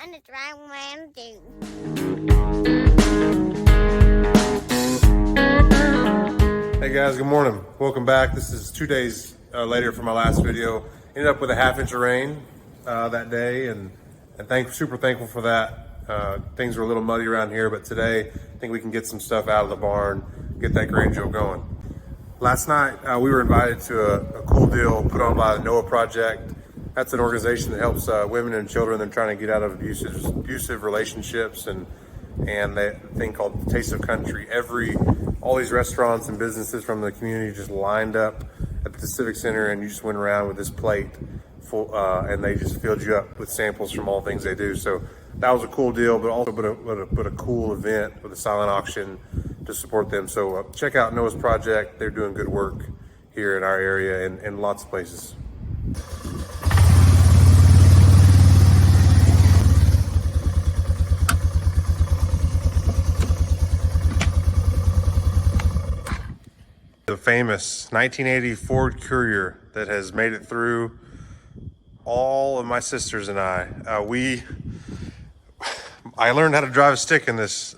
on the Dryland Dudes. Hey guys, good morning. Welcome back. This is 2 days later from my last video. Ended up with a half inch of rain that day, and super thankful for that. Things were a little muddy around here, but today I think we can get some stuff out of the barn, get that grain drill going. Last night we were invited to a cool deal put on by the Noah Project. That's an organization that helps women and children that are trying to get out of abusive relationships, and that thing called Taste of Country. All these restaurants and businesses from the community just lined up at the Civic Center, and you just went around with this plate full, and they just filled you up with samples from all things they do. So that was a cool deal, but also a cool event with a silent auction to support them. So check out Noah's Project. They're doing good work here in our area and in lots of places. The famous 1980 Ford Courier that has made it through all of my sisters and I. I learned how to drive a stick in this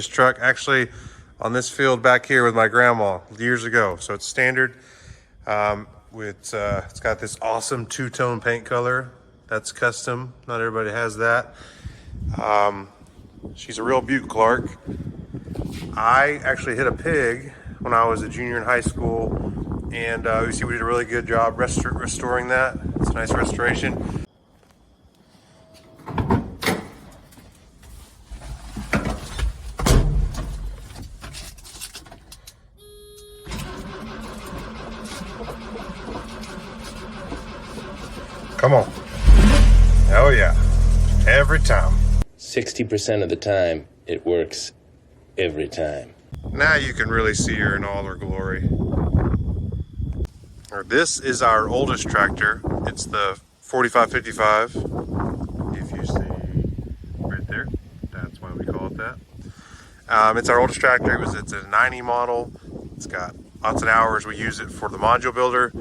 truck, actually on this field back here with my grandma years ago. So it's standard. It's got this awesome two-tone paint color. That's custom. Not everybody has that. She's a real beaut, Clark. I actually hit a pig when I was a junior in high school, and you see we did a really good job restoring that. It's a nice restoration. Come on. Oh yeah, every time. 60% of the time, it works every time. Now you can really see her in all her glory. This is our oldest tractor. It's the 4555. If you see right there, that's why we call it that. It's our oldest tractor. It's a 90 model. It's got lots of hours. We use it for the module builder,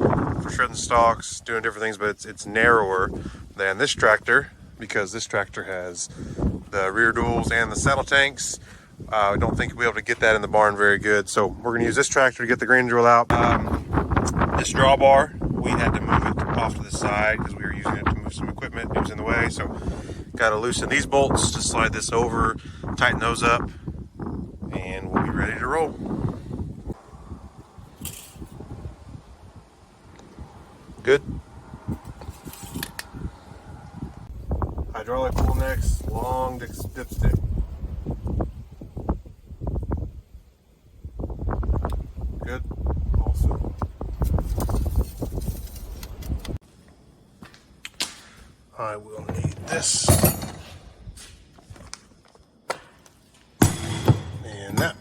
for shredding stalks, doing different things, but it's narrower than this tractor because this tractor has the rear duals and the saddle tanks. I don't think we'll be able to get that in the barn very good, so we're going to use this tractor to get the grain drill out. This drawbar, we had to move it off to the side because we were using it to move some equipment. It was in the way, so got to loosen these bolts to slide this over, tighten those up, and we'll be ready to roll. Good. Hydraulic pull necks, long dipstick. Good. Also. I will need this. And that.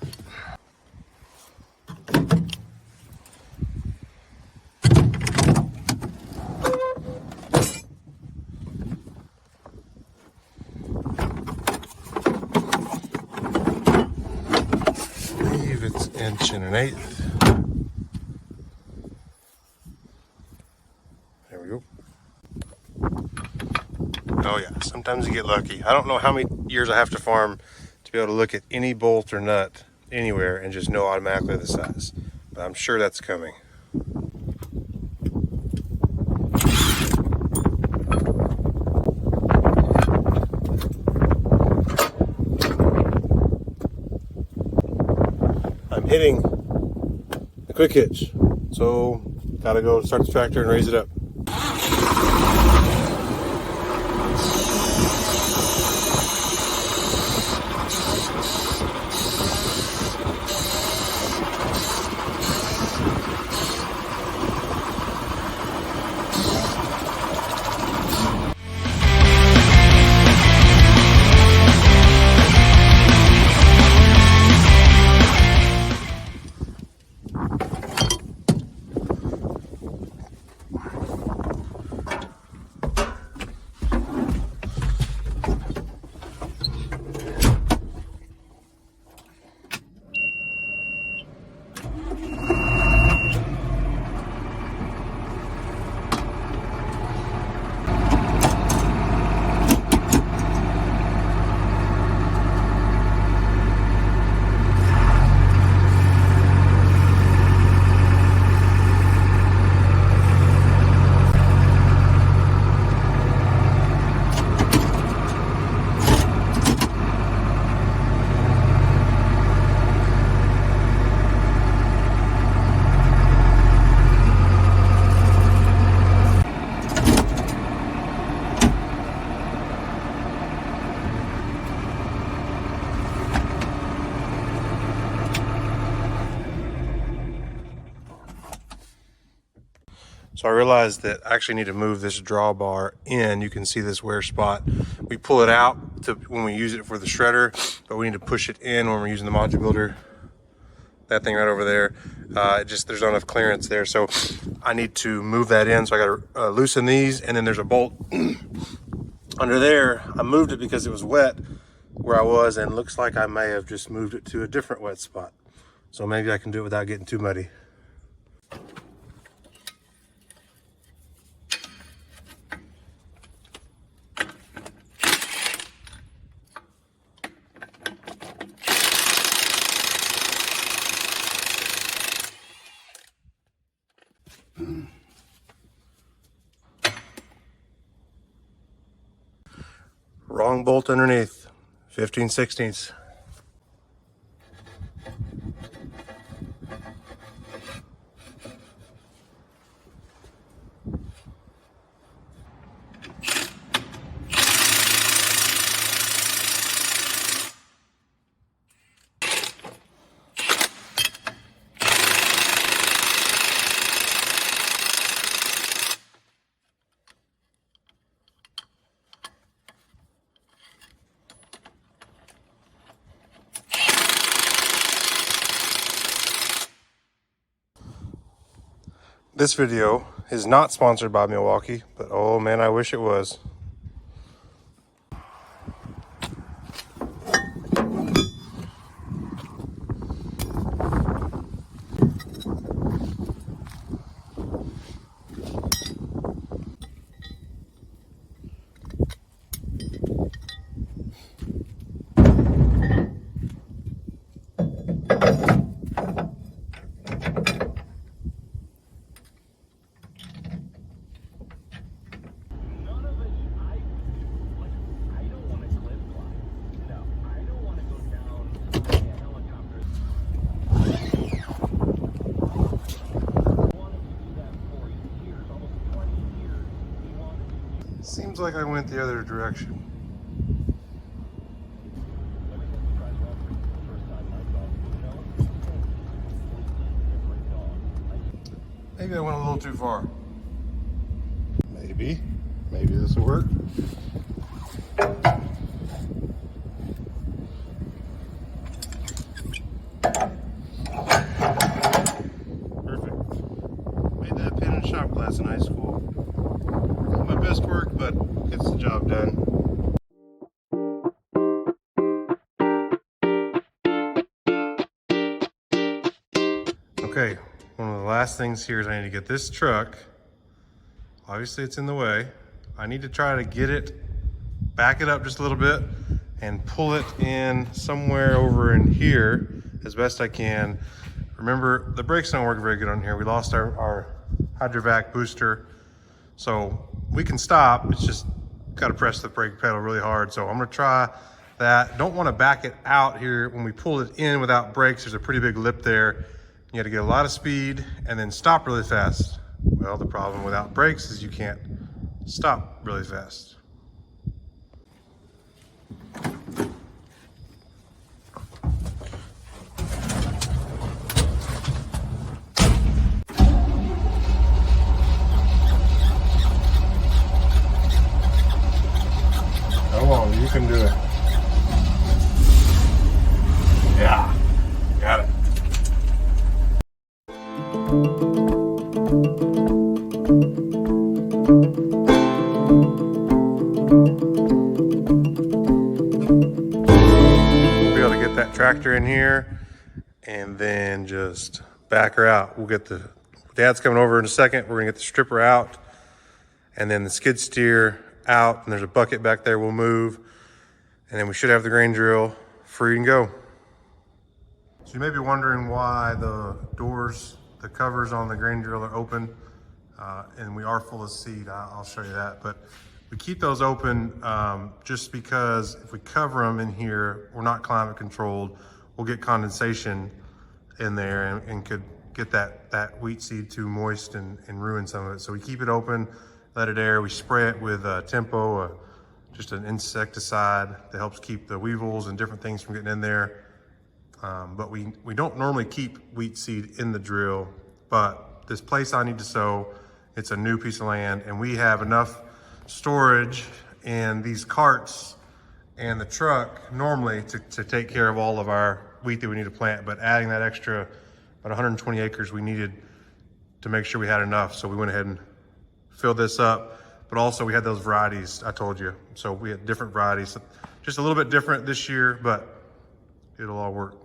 I believe it's 1 1/8 inches. There we go. Oh yeah, sometimes you get lucky. I don't know how many years I have to farm to be able to look at any bolt or nut anywhere and just know automatically the size. But I'm sure that's coming. I'm hitting the quick hitch, so gotta go start the tractor and raise it up. So I realized that I actually need to move this drawbar in. You can see this wear spot. We pull it out to when we use it for the shredder, but we need to push it in when we're using the module builder. That thing right over there, there's not enough clearance there, so I need to move that in. So I got to loosen these, and then there's a bolt under there. I moved it because it was wet where I was, and looks like I may have just moved it to a different wet spot. So maybe I can do it without getting too muddy. Wrong bolt underneath, 15/16. This video is not sponsored by Milwaukee, but oh man, I wish it was. Seems like I went the other direction. Maybe I went a little too far. Maybe this will work. Perfect. Made that pin and shop class in high school. Not my best work, but gets the job done. Okay, one of the last things here is I need to get this truck. Obviously it's in the way. I need to try to get it, back it up just a little bit and pull it in somewhere over in here as best I can. Remember, the brakes don't work very good on here. We lost our hydrovac booster. So we can stop, it's just got to press the brake pedal really hard. So I'm gonna try that. Don't want to back it out here. When we pull it in without brakes, there's a pretty big lip there. You got to get a lot of speed and then stop really fast. Well, the problem without brakes is you can't stop really fast. Come on, you can do it. Yeah, got it. We'll be able to get that tractor in here and then just back her out. We'll get Dad's coming over in a second. We're gonna get the stripper out and then the skid steer out, and there's a bucket back there we'll move, and then we should have the grain drill free and go. So you may be wondering why the doors, the covers on the grain drill are open, and we are full of seed. I'll show you that, but we keep those open just because if we cover them in here, we're not climate controlled, we'll get condensation in there and could get that wheat seed too moist and ruin some of it. So we keep it open, let it air. We spray it with Tempo, just an insecticide that helps keep the weevils and different things from getting in there. But we don't normally keep wheat seed in the drill, but this place I need to sow It's a new piece of land, and we have enough storage in these carts and the truck normally to take care of all of our wheat that we need to plant. But adding that extra, about 120 acres we needed to make sure we had enough. So we went ahead and filled this up. But also we had those varieties I told you. So we had different varieties. Just a little bit different this year, but it'll all work.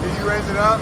Did you raise it up?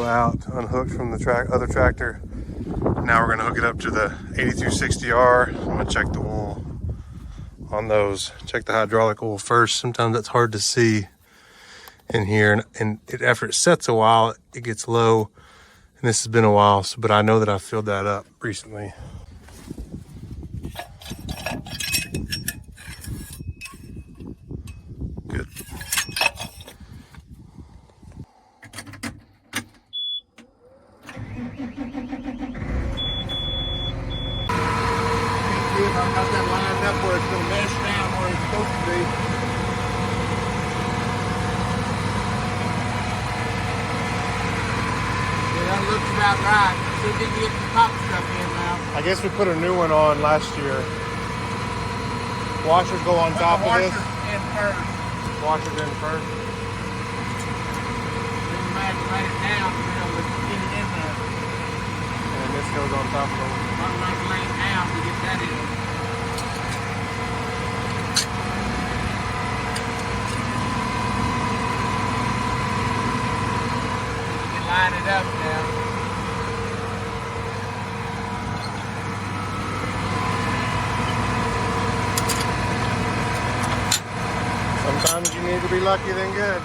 Out, unhooked from the other tractor. Now we're gonna hook it up to the 8260R. I'm gonna check the oil on those. Check the hydraulic oil first. Sometimes that's hard to see in here, and after it sets a while, it gets low. And this has been a while, but I know that I filled that up recently. Good. I've got that lined up where it's going to mesh down where it's supposed to be. Yeah, that looks about right. See if you can get the top stuff in now. I guess we put a new one on last year. Washers go on top of this. In first. Washers in first. Then you might have to lay it down to be able to get it in there. And this goes on top of them. I'm not laying it down to get that in. Line it up now. Sometimes you need to be lucky than good.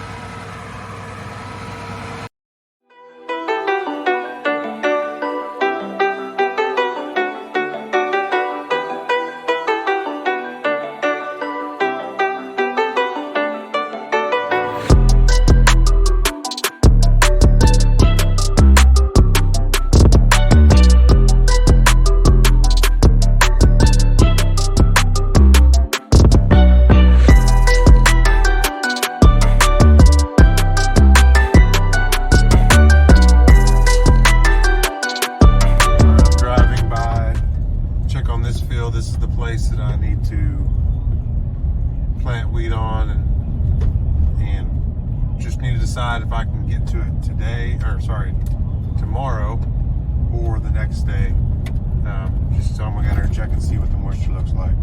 This is the place that I need to plant wheat on, and just need to decide if I can get to it today, or sorry, tomorrow or the next day. Just so I'm gonna go and check and see what the moisture looks like.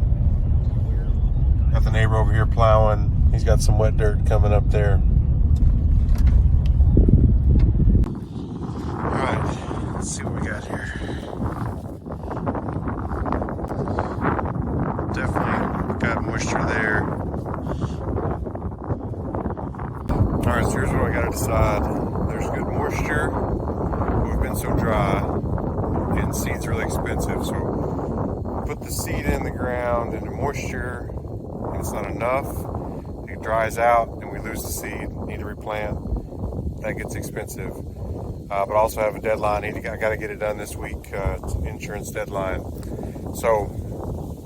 Got the neighbor over here plowing. He's got some wet dirt coming up there. All right, let's see what we got here. Definitely got moisture there. All right, so here's what I gotta decide. There's good moisture, but we've been so dry and seed's really expensive, so put the seed in the ground into moisture and it's not enough, it dries out and we lose the seed, need to replant. That gets expensive. But I also have a deadline. I got to get it done this week. It's an insurance deadline. So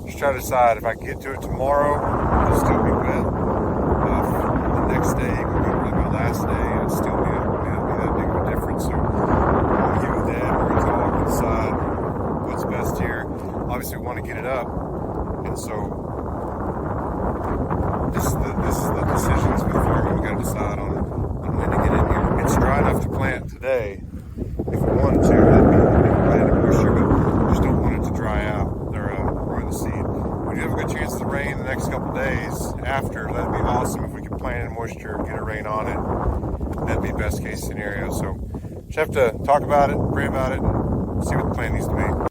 just try to decide if I can get to it tomorrow, it'll still be wet. The next day, will be really my last day, it'll still be that big of a difference. So I'm gonna get with Dad. We're gonna talk and decide what's best here. Obviously, we want to get it up, and so this is the decisions with farming. We got to decide on when to get in here. It's dry enough to plant today. If we wanted to, that'd be right into moisture, but we just don't want it to dry out or ruin the seed. We do have a good chance of rain the next couple days after. That'd be awesome if we could plant in moisture, get a rain on it. That'd be best case scenario. So just have to talk about it, pray about it, and see what the plan needs to be.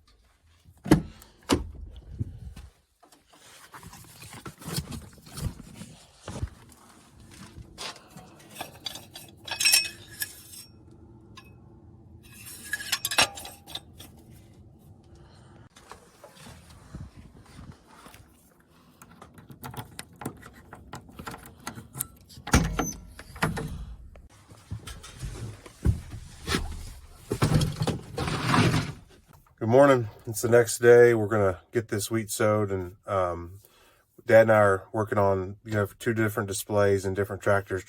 Good morning. It's the next day. We're going to get this wheat sowed, and Dad and I are working on, two different displays and different tractors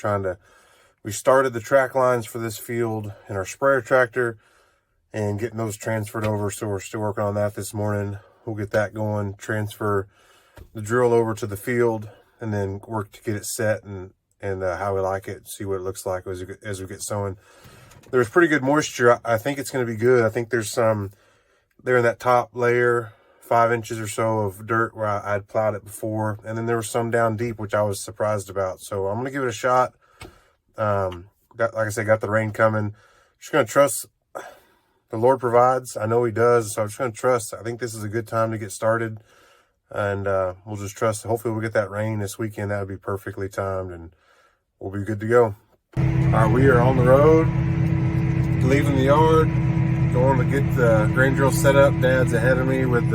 we started the track lines for this field in our sprayer tractor and getting those transferred over. So we're still working on that this morning. We'll get that going, transfer the drill over to the field, and then work to get it set and how we like it, see what it looks like as we get sowing. There's pretty good moisture. I think it's going to be good. I think there's some there in that top layer, 5 inches or so of dirt where I'd plowed it before. And then there was some down deep, which I was surprised about. So I'm going to give it a shot. Like I said, got the rain coming. Just going to trust the Lord provides. I know he does. So I'm just going to trust. I think this is a good time to get started. And we'll just trust. Hopefully we'll get that rain this weekend. That would be perfectly timed and we'll be good to go. All right, we are on the road, leaving the yard. Going to get the grain drill set up. Dad's ahead of me with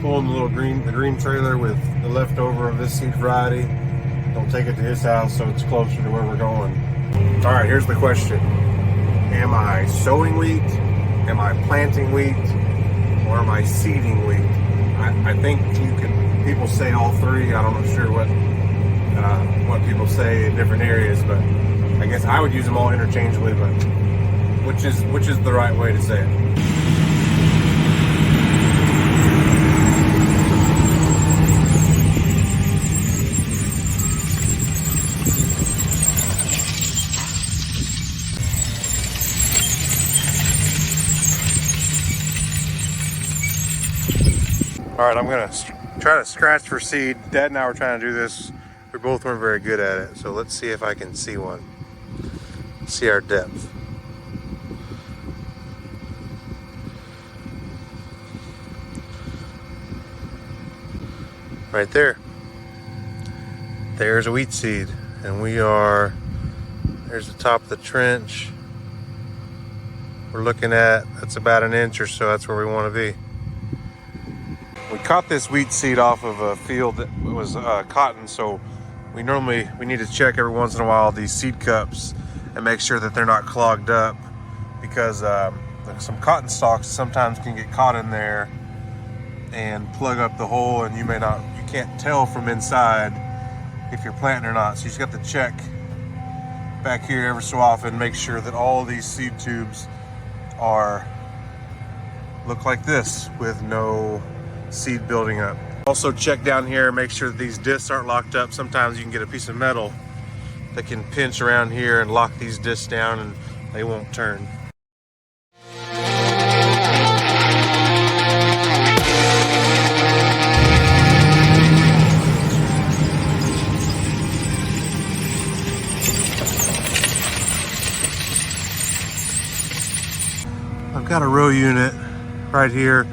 pulling the green trailer with the leftover of this seed variety. Don't take it to his house so it's closer to where we're going. All right, here's the question. Am I sowing wheat? Am I planting wheat? Or am I seeding wheat? I think people say all three. I'm not sure what people say in different areas, but I guess I would use them all interchangeably, but which is the right way to say it? All right, I'm gonna try to scratch for seed. Dad and I were trying to do this. We both weren't very good at it, so let's see if I can see one. See our depth. Right there. There's a wheat seed, and there's the top of the trench. We're looking at, that's about an inch or so. That's where we want to be. We caught this wheat seed off of a field that was cotton, so we need to check every once in a while these seed cups and make sure that they're not clogged up, because some cotton stalks sometimes can get caught in there and plug up the hole, and you can't tell from inside if you're planting or not. So you just got to check back here every so often, make sure that all of these seed tubes look like this with no seed building up. Also check down here, make sure that these discs aren't locked up. Sometimes you can get a piece of metal that can pinch around here and lock these discs down and they won't turn. I've got a row unit right here.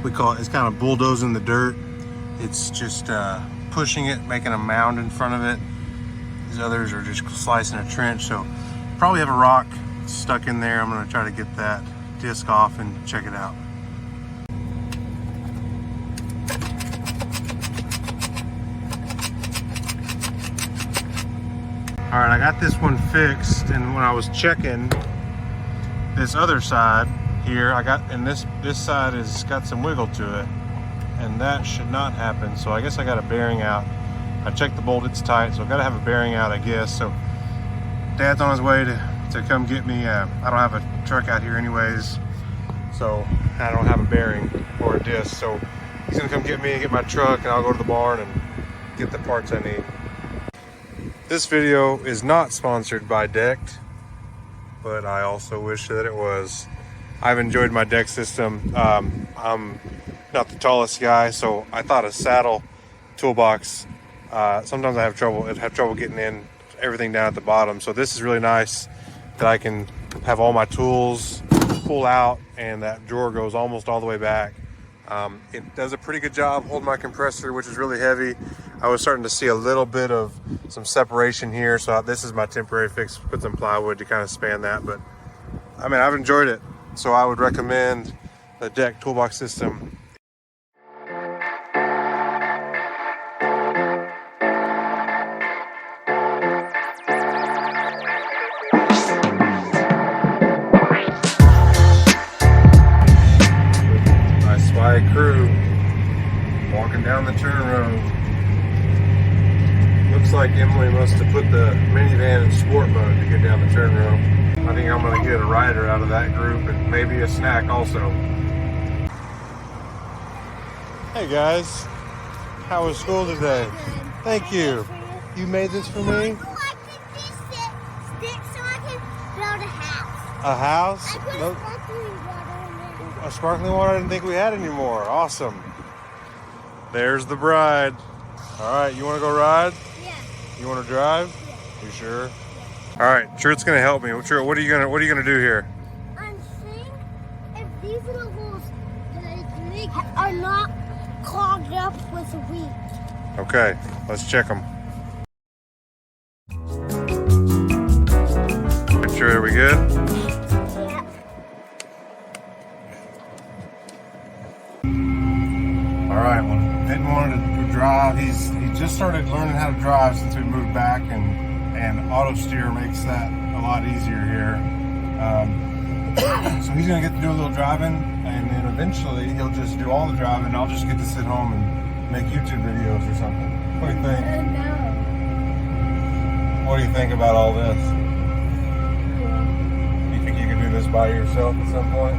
It's kind of bulldozing the dirt. It's just pushing it, making a mound in front of it. These others are just slicing a trench. So probably have a rock stuck in there. I'm gonna try to get that disc off and check it out. All right, I got this one fixed, and when I was checking this other side here, and this side has got some wiggle to it, and that should not happen. So I guess I got a bearing out. I checked the bolt, it's tight, so I've got to have a bearing out, I guess. So Dad's on his way to come get me. I don't have a truck out here anyways, so I don't have a bearing or a disc. So he's gonna come get me and get my truck, and I'll go to the barn and get the parts I need. This video is not sponsored by Decked, but I also wish that it was. I've enjoyed my deck system. I'm not the tallest guy, so I thought a saddle toolbox, sometimes I have trouble getting in everything down at the bottom. So this is really nice that I can have all my tools pull out, and that drawer goes almost all the way back. It does a pretty good job holding my compressor, which is really heavy. I was starting to see a little bit of some separation here, so this is my temporary fix. Put some plywood to kind of span that, but I mean, I've enjoyed it, so I would recommend the Deck toolbox system. Nice spy crew walking down the turn road. Looks like Emily must have put the minivan in sport mode to get down the turn row. I think I'm gonna get a rider out of that group and maybe a snack also. Hey guys, how was school today? Thank you. You made this for me? Oh, I picked these sticks so I can build a house. A house? I put No, sparkling water in there. a sparkling water? I didn't think we had any more. Awesome. There's the bride. All right, you wanna go ride? Yeah. You wanna drive? Yeah. You sure? All right, Truett's gonna help me. True, what are you gonna do here? I'm seeing if these little holes are not clogged up with weeds. Okay, let's check them. Make sure, are we good? Yeah. All right, well, Vinton wanted to drive. He just started learning how to drive since we moved back, and auto steer makes that a lot easier here. So he's gonna get to do a little driving, and then eventually he'll just do all the driving, and I'll just get to sit home and make YouTube videos or something. What do you think? No. What do you think about all this? You think you can do this by yourself at some point?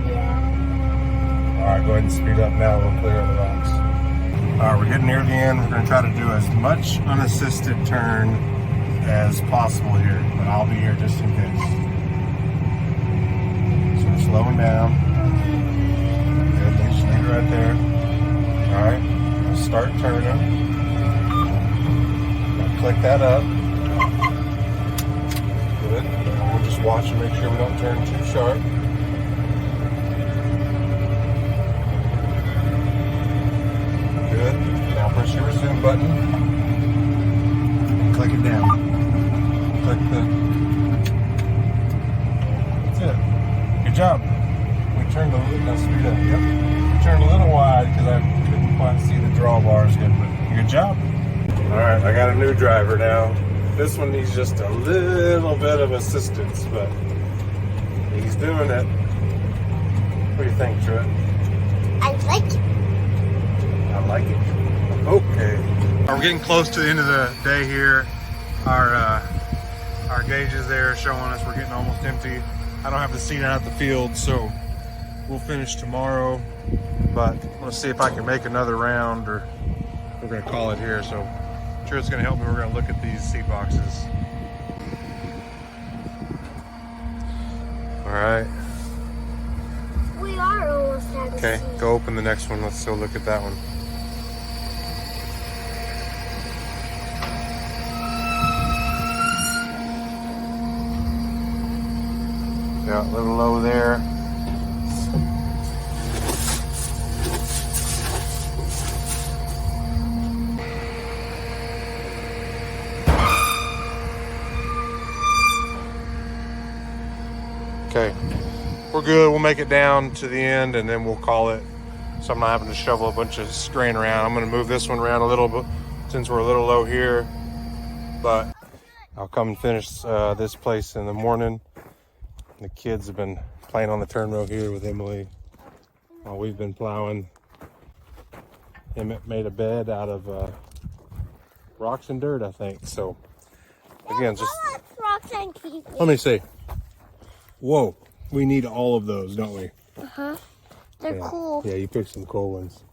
Yeah. All right, go ahead and speed up now. We'll clear the rocks. All right, we're getting near the end. We're going to try to do as much unassisted turn as possible here, but I'll be here just in case. So we're slowing down. Good, just leave it right there. All right, let's start turning. I'll click that up. Good. Now we'll just watch and make sure we don't turn too sharp. Good. Now press your resume button and click it down. Click that's it. Good job. We turned a little, now speed up, yep. We turned a little wide because I couldn't quite see the drawbars good, but good job. All right, I got a new driver now. This one needs just a little bit of assistance, but he's doing it. What do you think, Truett? I like it. I like it. Okay. We're getting close to the end of the day here. Our gauge is there showing us we're getting almost empty. I don't have the seat out the field, so we'll finish tomorrow. But let's see if I can make another round, or we're gonna call it here. So Truett's gonna help me. We're gonna look at these seat boxes. All right. We are almost at the Okay, sea. go open the next one. Let's go look at that one. Yeah, a little low there. Okay, we're good. We'll make it down to the end and then we'll call it. So I'm not having to shovel a bunch of strain around. I'm gonna move this one around a little bit since we're a little low here. But I'll come and finish this place in the morning. The kids have been playing on the turn row here with Emily while we've been plowing. Emmett made a bed out of rocks and dirt, I think. So again, just rocks and keep. let me see. Whoa, we need all of those, don't we? They're cool. Yeah, you picked some cool ones.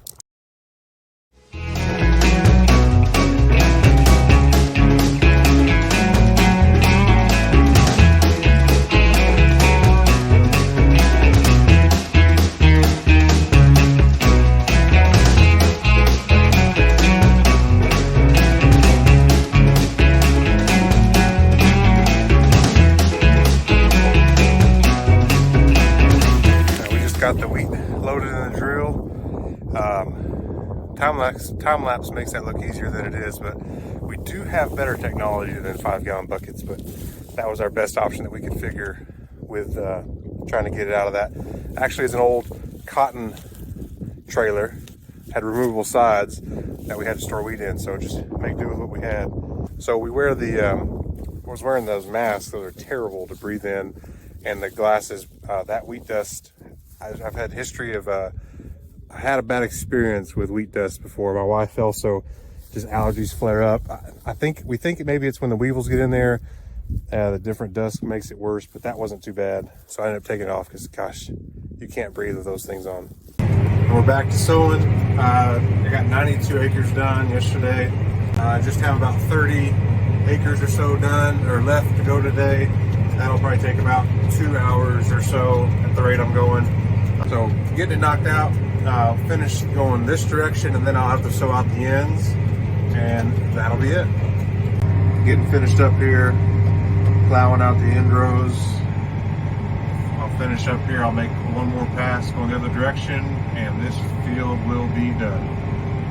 Got the wheat loaded in the drill. Time lapse makes that look easier than it is, but we do have better technology than 5-gallon buckets, but that was our best option that we could figure with trying to get it out of that. Actually, it's an old cotton trailer, had removable sides that we had to store wheat in, so just make do with what we had. So we wear I was wearing those masks. Those are terrible to breathe in, and the glasses, that wheat dust, I've had history of, I had a bad experience with wheat dust before. My wife also, just allergies flare up. We think maybe it's when the weevils get in there, the different dust makes it worse, but that wasn't too bad. So I ended up taking it off because, gosh, you can't breathe with those things on. And we're back to sowing. I got 92 acres done yesterday. I just have about 30 acres or so done or left to go today. That'll probably take about 2 hours or so at the rate I'm going. So getting it knocked out, I'll finish going this direction, and then I'll have to sow out the ends, and that'll be it. Getting finished up here, plowing out the end rows. I'll finish up here, I'll make one more pass going the other direction, and this field will be done.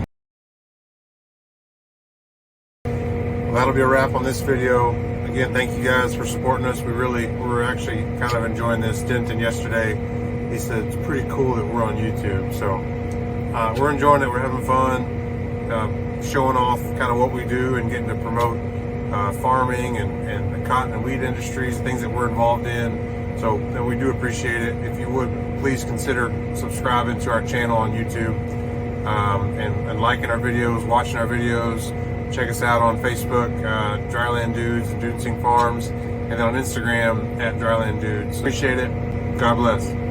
Well, that'll be a wrap on this video. Again, thank you guys for supporting us. We're actually kind of enjoying this. Denton yesterday, he said it's pretty cool that we're on YouTube. So we're enjoying it. We're having fun, showing off kind of what we do and getting to promote farming and the cotton and wheat industries, things that we're involved in. So we do appreciate it. If you would, please consider subscribing to our channel on YouTube and liking our videos, watching our videos. Check us out on Facebook, Dryland Dudes and Dudensing Farms, and then on Instagram at Dryland Dudes. Appreciate it. God bless.